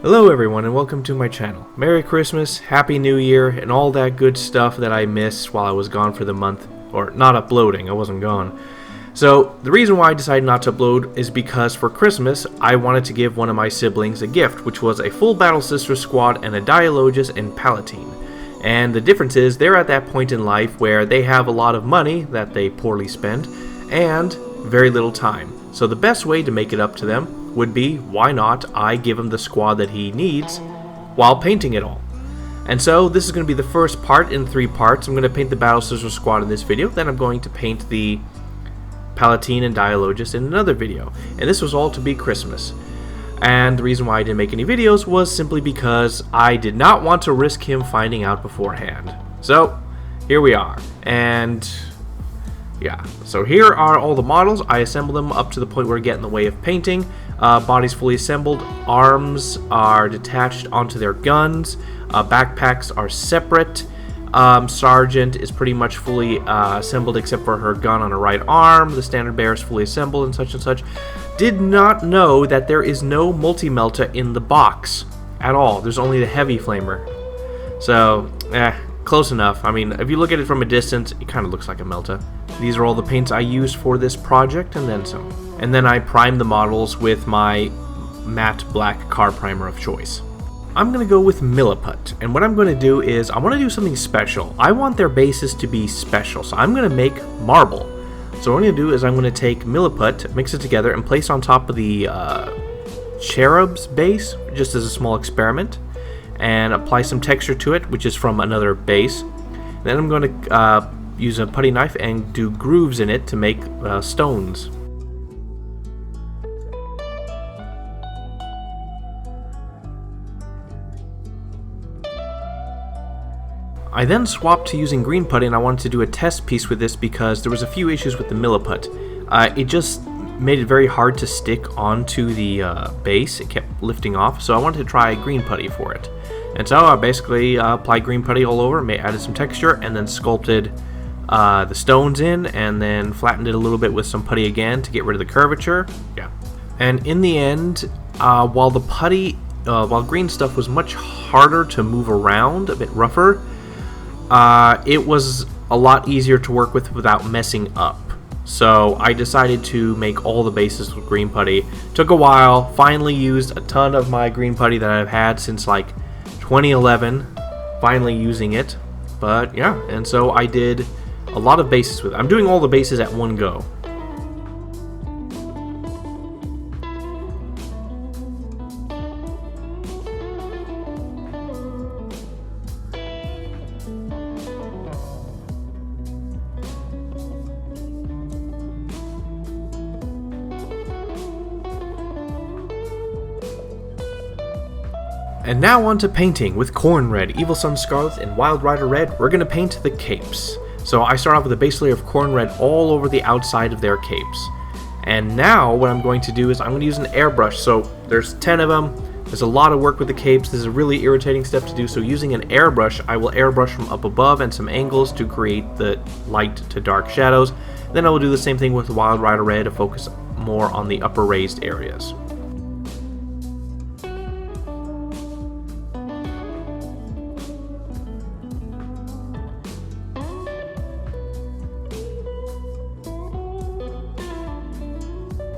Hello everyone and welcome to my channel. Merry Christmas, Happy New Year, and all that good stuff that I missed while I was gone for the month. Or not uploading, I wasn't gone. So the reason why I decided not to upload is because for Christmas I wanted to give one of my siblings a gift, which was a full Battle Sister squad and a Dialogus and Palatine. And the difference is they're at that point in life where they have a lot of money that they poorly spend and very little time. So the best way to make it up to them would be, why not I give him the squad that he needs while painting it all. And so this is going to be the first part in 3 parts. I'm going to paint the Battle Sister squad in this video, then I'm going to paint the Palatine and Dialogus in another video. And this was all to be Christmas. And the reason why I didn't make any videos was simply because I did not want to risk him finding out beforehand. So here we are. And yeah, so here are all the models. I assembled them up to the point where I get in the way of painting. Body's fully assembled, arms are detached onto their guns, backpacks are separate, Sergeant is pretty much fully assembled except for her gun on her right arm, the standard bearer is fully assembled and such and such. Did not know that there is no multi-melta in the box at all, there's only the heavy flamer. So, close enough. I mean, if you look at it from a distance, it kind of looks like a melta. These are all the paints I used for this project, and then some. And then I primed the models with my matte black car primer of choice. I'm going to go with Milliput, and what I'm going to do is, I want to do something special. I want their bases to be special, so I'm going to make marble. So what I'm going to do is I'm going to take Milliput, mix it together, and place on top of the Cherub's base, just as a small experiment, and apply some texture to it, which is from another base. Then I'm going to use a putty knife and do grooves in it to make stones. I then swapped to using green putty, and I wanted to do a test piece with this because there was a few issues with the Milliput. It just made it very hard to stick onto the base. It kept lifting off, so I wanted to try green putty for it. And so I basically applied green putty all over, added some texture, and then sculpted the stones in, and then flattened it a little bit with some putty again to get rid of the curvature. Yeah. And in the end, while the putty, while green stuff was much harder to move around, a bit rougher, it was a lot easier to work with without messing up. So I decided to make all the bases with green putty. Took a while, finally used a ton of my green putty that I've had since like 2011, finally using it. But yeah, and so I did a lot of bases with it. I'm doing all the bases at one go. And now on to painting. With Corn Red, Evil Sun Scarlet, and Wild Rider Red, we're going to paint the capes. So I start off with a base layer of Corn Red all over the outside of their capes. And now what I'm going to do is I'm going to use an airbrush. So there's 10 of them. There's a lot of work with the capes. This is a really irritating step to do. So using an airbrush, I will airbrush from up above and some angles to create the light to dark shadows. Then I will do the same thing with Wild Rider Red to focus more on the upper raised areas.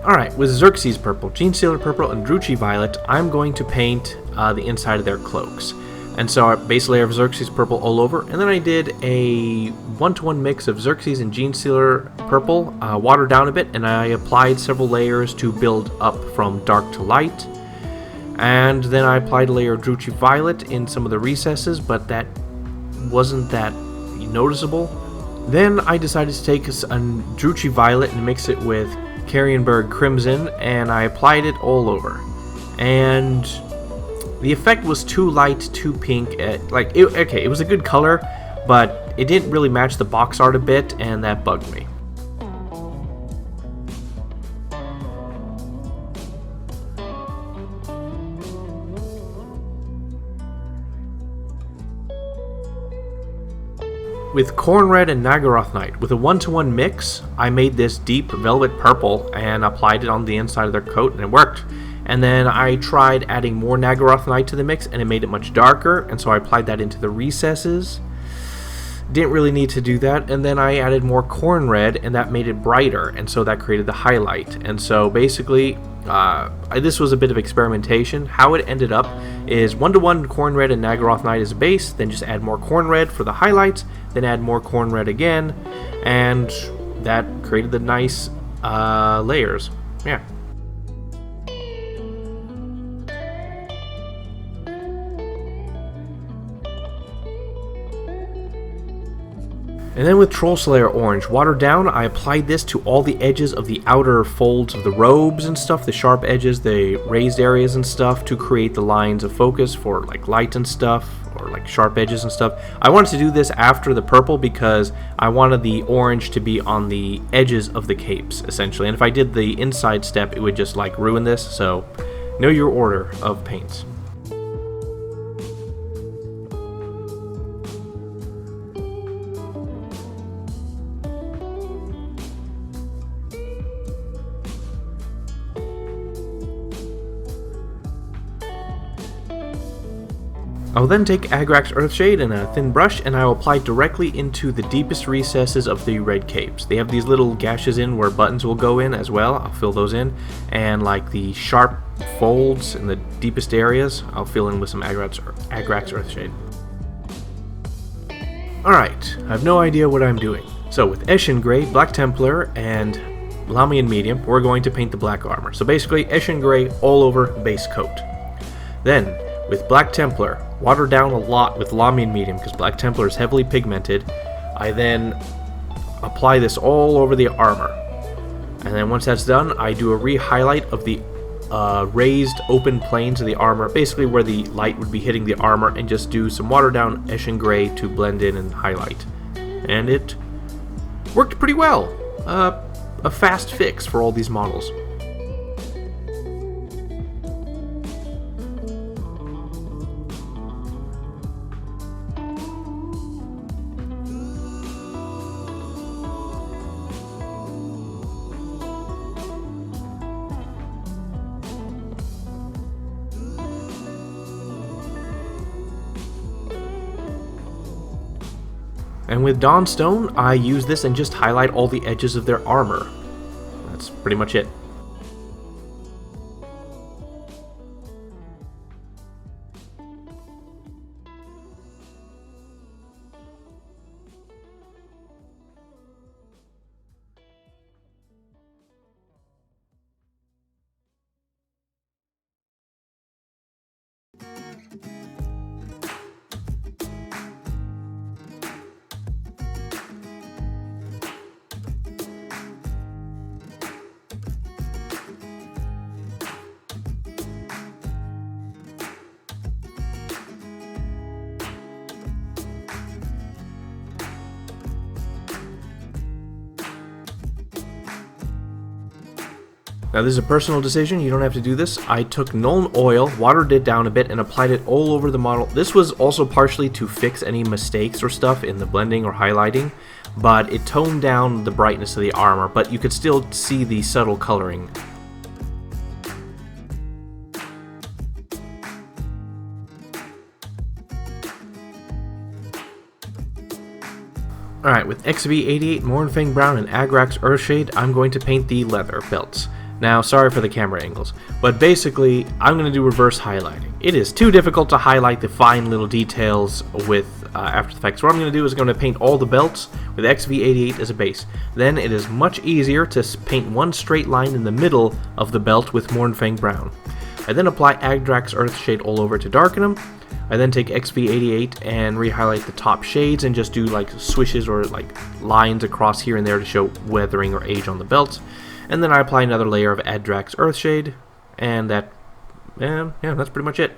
Alright, with Xerxes Purple, Genestealer Purple, and Druchii Violet, I'm going to paint the inside of their cloaks. And so a base layer of Xerxes Purple all over, and then I did a 1-to-1 mix of Xerxes and Genestealer Purple, watered down a bit, and I applied several layers to build up from dark to light. And then I applied a layer of Druchii Violet in some of the recesses, but that wasn't that noticeable. Then I decided to take a Druchii Violet and mix it with Carrionburg Crimson, and I applied it all over. And the effect was too light, too pink. It was a good color, but it didn't really match the box art a bit, and that bugged me. With Corn Red and Nagaroth Knight, with a 1-to-1 mix, I made this deep velvet purple and applied it on the inside of their coat, and it worked. And then I tried adding more Nagaroth Night to the mix, and it made it much darker, and so I applied that into the recesses. Didn't really need to do that, and then I added more corn red, and that made it brighter, and so that created the highlight. And so basically, this was a bit of experimentation. How it ended up is 1-to-1 corn red and Nagaroth Night as a base, then just add more corn red for the highlights, then add more corn red again, and that created the nice layers. Yeah. And then with Troll Slayer Orange, watered down, I applied this to all the edges of the outer folds of the robes and stuff, the sharp edges, the raised areas and stuff, to create the lines of focus for like light and stuff, or like sharp edges and stuff. I wanted to do this after the purple because I wanted the orange to be on the edges of the capes, essentially. And if I did the inside step, it would just like ruin this, so know your order of paints. I'll then take Agrax Earthshade and a thin brush, and I will apply directly into the deepest recesses of the red capes. They have these little gashes in where buttons will go in as well. I'll fill those in, and like the sharp folds in the deepest areas, I'll fill in with some Agrax Earthshade. Alright, I have no idea what I'm doing. So with Eshin Gray, Black Templar, and Lamian Medium, we're going to paint the black armor. So basically, Eshin Gray all over base coat. Then, with Black Templar, watered down a lot with Lamian Medium because Black Templar is heavily pigmented. I then apply this all over the armor. And then once that's done, I do a re-highlight of the raised open planes of the armor, basically where the light would be hitting the armor, and just do some watered down Eshin Gray to blend in and highlight. And it worked pretty well. A fast fix for all these models. And with Dawnstone, I use this and just highlight all the edges of their armor. That's pretty much it. Now this is a personal decision, you don't have to do this. I took Nuln Oil, watered it down a bit, and applied it all over the model. This was also partially to fix any mistakes or stuff in the blending or highlighting, but it toned down the brightness of the armor, but you could still see the subtle coloring. Alright, with XV88, Mournfang Brown, and Agrax Earthshade, I'm going to paint the leather belts. Now, sorry for the camera angles, but basically, I'm going to do reverse highlighting. It is too difficult to highlight the fine little details with After Effects. What I'm going to do is I'm going to paint all the belts with XV88 as a base. Then it is much easier to paint one straight line in the middle of the belt with Mournfang Brown. I then apply Agrax Earthshade all over to darken them. I then take XV88 and re-highlight the top shades and just do like swishes or like lines across here and there to show weathering or age on the belts. And then I apply another layer of Agrax Earthshade, and that, yeah, that's pretty much it.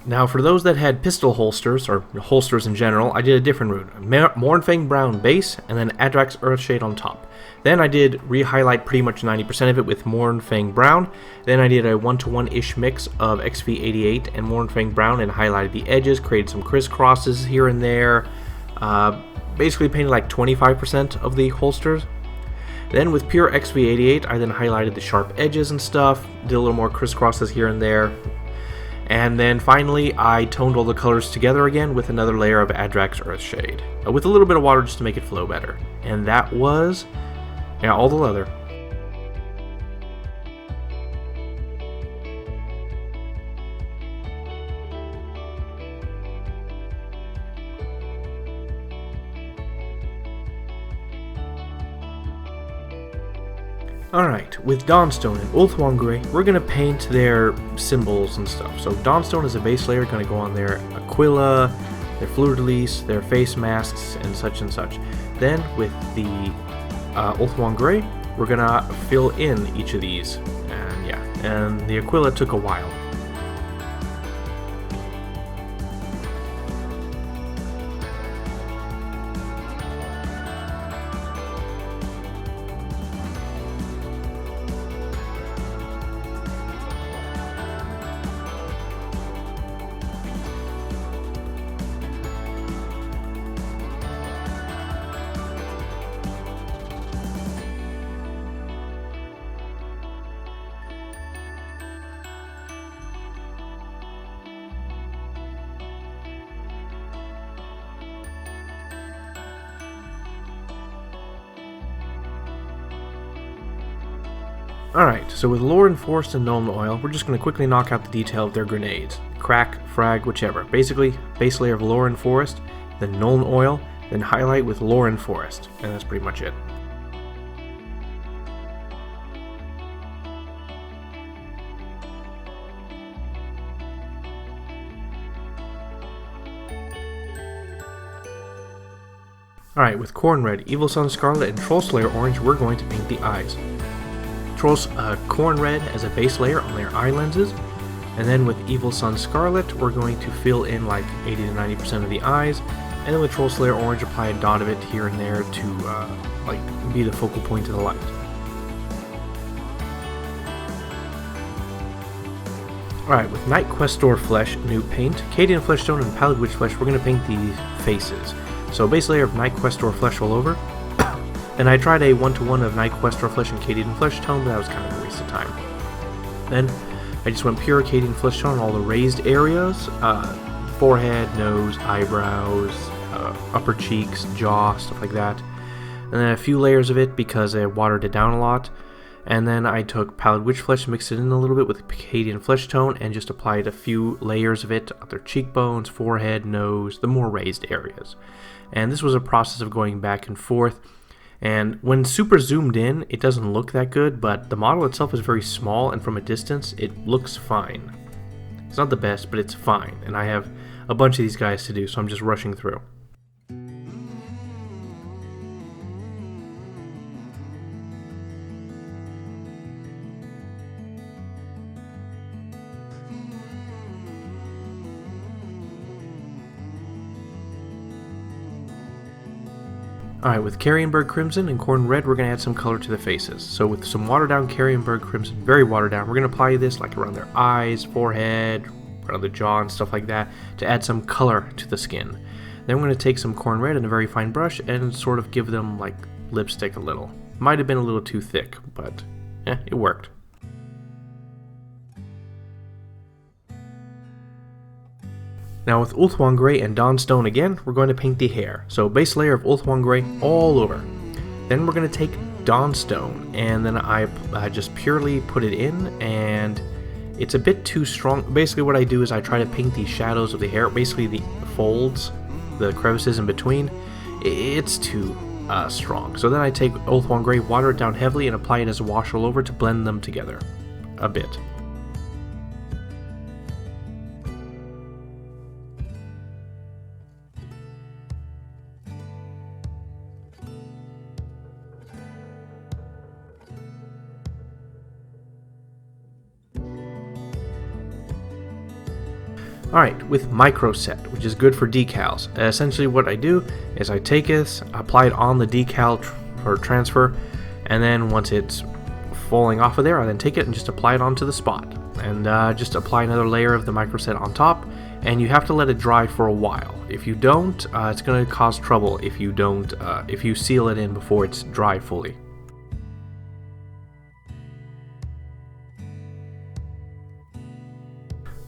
Now for those that had pistol holsters, or holsters in general, I did a different route. Mournfang Brown base, and then Agrax Earthshade on top. Then I did re-highlight pretty much 90% of it with Mournfang Brown. Then I did a 1-to-1-ish mix of XV88 and Mournfang Brown and highlighted the edges, created some crisscrosses here and there. basically painted like 25% of the holsters. Then with pure XV88, I then highlighted the sharp edges and stuff, did a little more crisscrosses here and there. And then finally, I toned all the colors together again with another layer of Adrax Earthshade, with a little bit of water just to make it flow better. And that was, yeah, all the leather. Alright, with Dawnstone and Ulthuan Grey, we're going to paint their symbols and stuff. So Dawnstone is a base layer going to go on their Aquila, their fleur-de-lis, their face masks, and such and such. Then with the Ulthuan Grey, we're going to fill in each of these. And yeah, and the Aquila took a while. Alright, so with Lore Enforced and Nuln Oil, we're just going to quickly knock out the detail of their grenades. Crack, frag, whichever. Basically, base layer of Lore Enforced, then Nuln Oil, then highlight with Lore Enforced, and that's pretty much it. Alright, with Corn Red, Evil Sun Scarlet, and Troll Slayer Orange, we're going to paint the eyes. Corn Red as a base layer on their eye lenses, and then with Evil Sun Scarlet we're going to fill in like 80 to 90% of the eyes, and then with Troll Slayer Orange apply a dot of it here and there to like be the focal point of the light. Alright, with Night Questor Flesh new paint, Cadian Fleshstone and Pallid Witch Flesh, we're going to paint the faces. So base layer of Night Questor Flesh all over. And I tried a 1-to-1 of Night Questor Flesh and Cadian Flesh Tone, but that was kind of a waste of time. Then I just went pure Cadian Flesh Tone on all the raised areas, forehead, nose, eyebrows, upper cheeks, jaw, stuff like that. And then a few layers of it because I watered it down a lot. And then I took Pallid Witch Flesh, mixed it in a little bit with Cadian Flesh Tone, and just applied a few layers of it on their cheekbones, forehead, nose, the more raised areas. And this was a process of going back and forth. And when super zoomed in, it doesn't look that good, but the model itself is very small, and from a distance, it looks fine. It's not the best, but it's fine, and I have a bunch of these guys to do, so I'm just rushing through. Alright, with Carrionburg Crimson and Corn Red, we're going to add some color to the faces. So with some watered down Carrionburg Crimson, very watered down, we're going to apply this like around their eyes, forehead, around the jaw and stuff like that to add some color to the skin. Then we're going to take some Corn Red and a very fine brush and sort of give them like lipstick a little. Might have been a little too thick, but it worked. Now with Ulthuan Grey and Dawnstone again, we're going to paint the hair. So base layer of Ulthuan Grey all over. Then we're going to take Dawnstone, and then I just purely put it in, and it's a bit too strong. Basically what I do is I try to paint the shadows of the hair, basically the folds, the crevices in between. It's too strong. So then I take Ulthuan Grey, water it down heavily, and apply it as a wash all over to blend them together a bit. Alright, with Micro Set, which is good for decals. Essentially what I do is I take this, apply it on the decal for transfer, and then once it's falling off of there, I then take it and just apply it onto the spot. And just apply another layer of the Micro Set on top, and you have to let it dry for a while. If you don't, it's going to cause trouble if you seal it in before it's dry fully.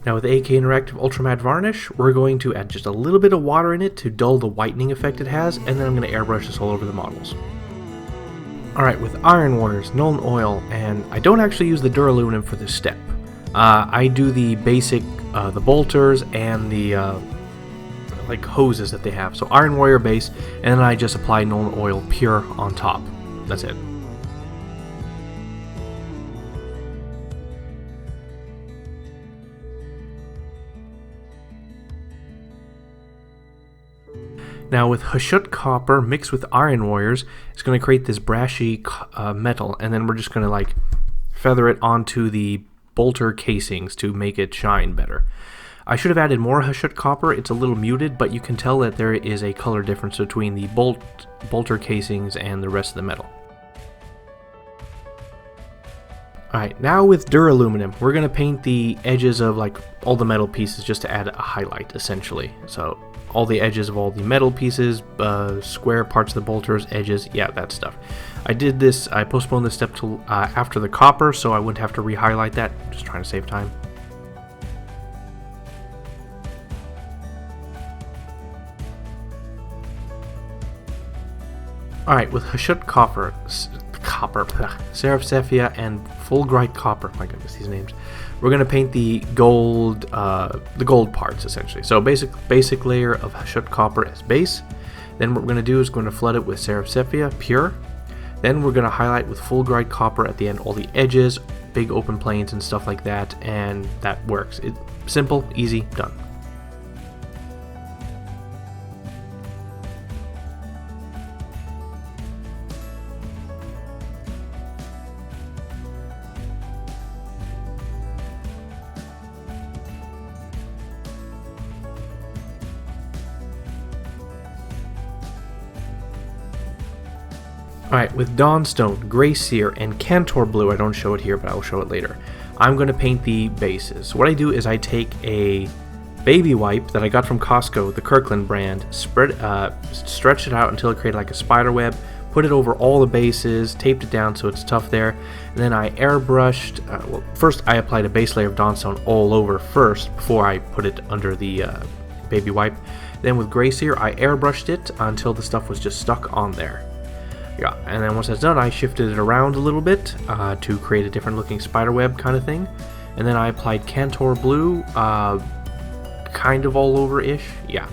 Now with AK Interactive Ultra Matte Varnish, we're going to add just a little bit of water in it to dull the whitening effect it has, and then I'm going to airbrush this all over the models. Alright, with Iron Warriors, Nuln Oil, and I don't actually use the Duralumin for this step. I do the basic, the bolters and the like hoses that they have. So Iron Warrior base, and then I just apply Nuln Oil pure on top. That's it. Now with Hashut Copper mixed with Iron Warriors, it's going to create this brashy metal, and then we're just going to like feather it onto the bolter casings to make it shine better. I should have added more Hashut Copper. It's a little muted, but you can tell that there is a color difference between the bolter casings and the rest of the metal. Alright, now with Duralumin, we're going to paint the edges of like all the metal pieces just to add a highlight, essentially. So all the edges of all the metal pieces, square parts of the bolters, edges, yeah, that stuff. I postponed this step till after the copper, so I wouldn't have to re-highlight that, just trying to save time. Alright, with Hashut Copper, Seraph Sepia, and Fulgurite Copper, my goodness, these names, we're going to paint the gold parts, essentially. So basic layer of Hashut Copper as base. Then what we're going to do is going to flood it with Seraph Sepia, pure. Then we're going to highlight with Fulgurite Copper at the end, all the edges, big open planes and stuff like that, and that works. It's simple, easy, done. Alright, with Dawnstone, Grey Seer, and Cantor Blue, I don't show it here, but I will show it later, I'm going to paint the bases. So what I do is I take a baby wipe that I got from Costco, the Kirkland brand, stretch it out until it created like a spider web, put it over all the bases, taped it down so it's tough there, and then I airbrushed, first I applied a base layer of Dawnstone all over first before I put it under the baby wipe. Then with Grey Seer, I airbrushed it until the stuff was just stuck on there. Yeah, and then once that's done, I shifted it around a little bit to create a different looking spiderweb kind of thing. And then I applied Cantor Blue, kind of all over-ish, yeah.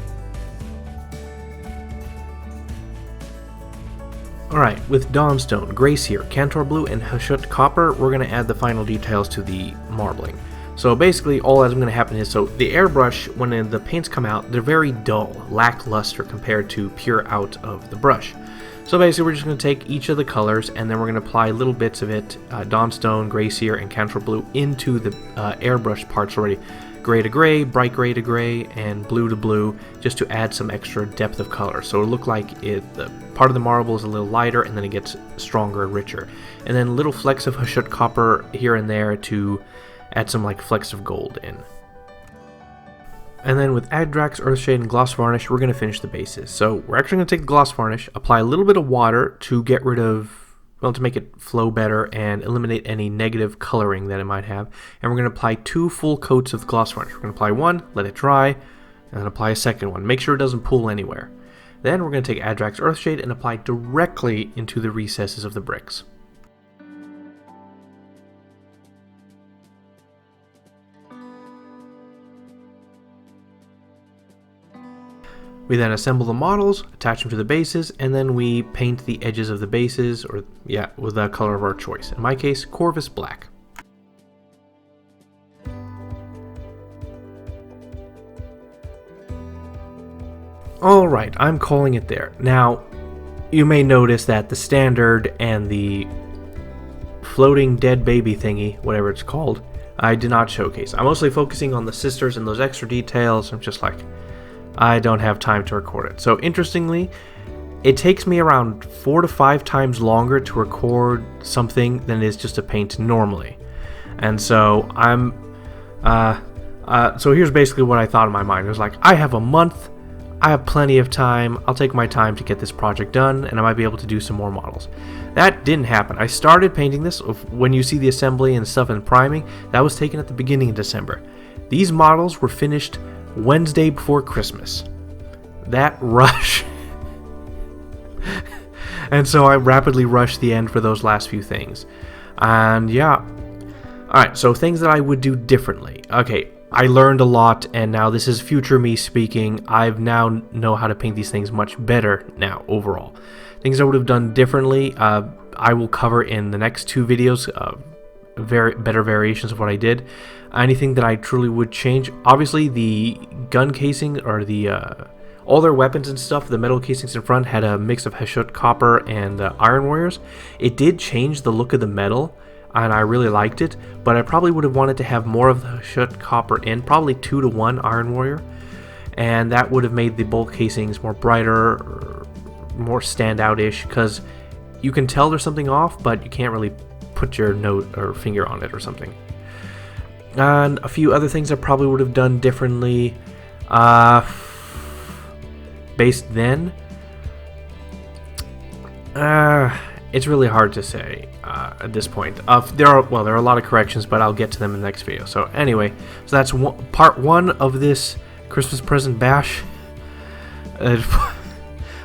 Alright, with Dawnstone, Grey Seer, Cantor Blue, and Hashut Copper, we're going to add the final details to the marbling. So basically, all that's going to happen is, so the airbrush, when the paints come out, they're very dull, lackluster compared to pure out of the brush. So basically we're just going to take each of the colors and then we're going to apply little bits of it, Dawnstone, Grey Seer, and Cantor Blue into the airbrush parts already. Gray to gray, bright gray to gray, and blue to blue, just to add some extra depth of color. So it'll look like the part of the marble is a little lighter and then it gets stronger and richer. And then little flecks of Hashut Copper here and there to add some like flecks of gold in. And then with Adrax, Earthshade, and Gloss Varnish, we're going to finish the bases. So we're actually going to take the Gloss Varnish, apply a little bit of water to get rid of, well, to make it flow better and eliminate any negative coloring that it might have. And we're going to apply 2 full coats of the Gloss Varnish. We're going to apply one, let it dry, and then apply a second one. Make sure it doesn't pool anywhere. Then we're going to take Adrax Earthshade and apply directly into the recesses of the bricks. We then assemble the models, attach them to the bases, and then we paint the edges of the bases, or yeah, with the color of our choice. In my case, Corvus Black. Alright, I'm calling it there. Now, you may notice that the standard and the floating dead baby thingy, whatever it's called, I did not showcase. I'm mostly focusing on the sisters and those extra details. I'm just like, I don't have time to record it. So interestingly, it takes me around 4 to 5 times longer to record something than it is just to paint normally. And so I'm So here's basically what I thought in my mind. It was like, I have a month, I have plenty of time, I'll take my time to get this project done, and I might be able to do some more models. That didn't happen. I started painting this. When you see the assembly and stuff and priming, that was taken at the beginning of December. These models were finished Wednesday before Christmas. That rush. And so I rapidly rushed the end for those last few things. And yeah. Alright, so things that I would do differently. Okay, I learned a lot, and now this is future me speaking. I've now know how to paint these things much better now, overall. Things I would have done differently, I will cover in the next 2 videos, better variations of what I did. Anything that I truly would change, obviously the gun casing, or the all their weapons and stuff, the metal casings in front had a mix of Hashut copper and Iron Warriors. It did change the look of the metal, and I really liked it, but I probably would have wanted to have more of the Hashut copper in, probably 2 to 1 Iron Warrior, and that would have made the bolt casings more brighter, more standout-ish, because you can tell there's something off, but you can't really put your note or finger on it or something. And a few other things I probably would have done differently, based then. It's really hard to say at this point. There are a lot of corrections, but I'll get to them in the next video. So anyway, so that's part 1 of this Christmas present bash.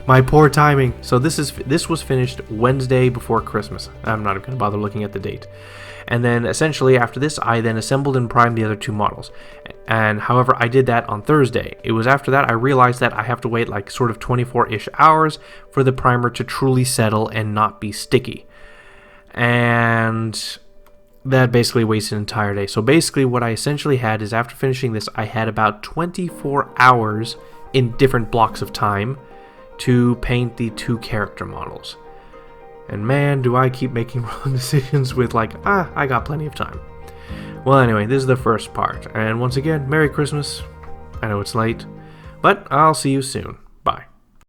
My poor timing. So this was finished Wednesday before Christmas. I'm not going to bother looking at the date. And then essentially after this, I then assembled and primed the other 2 models. And however, I did that on Thursday. It was after that I realized that I have to wait like sort of 24-ish hours for the primer to truly settle and not be sticky. And that basically wasted an entire day. So basically what I essentially had is, after finishing this, I had about 24 hours in different blocks of time to paint the 2 character models. And man, do I keep making wrong decisions with like, I got plenty of time. Well, anyway, this is the first part. And once again, Merry Christmas. I know it's late, but I'll see you soon.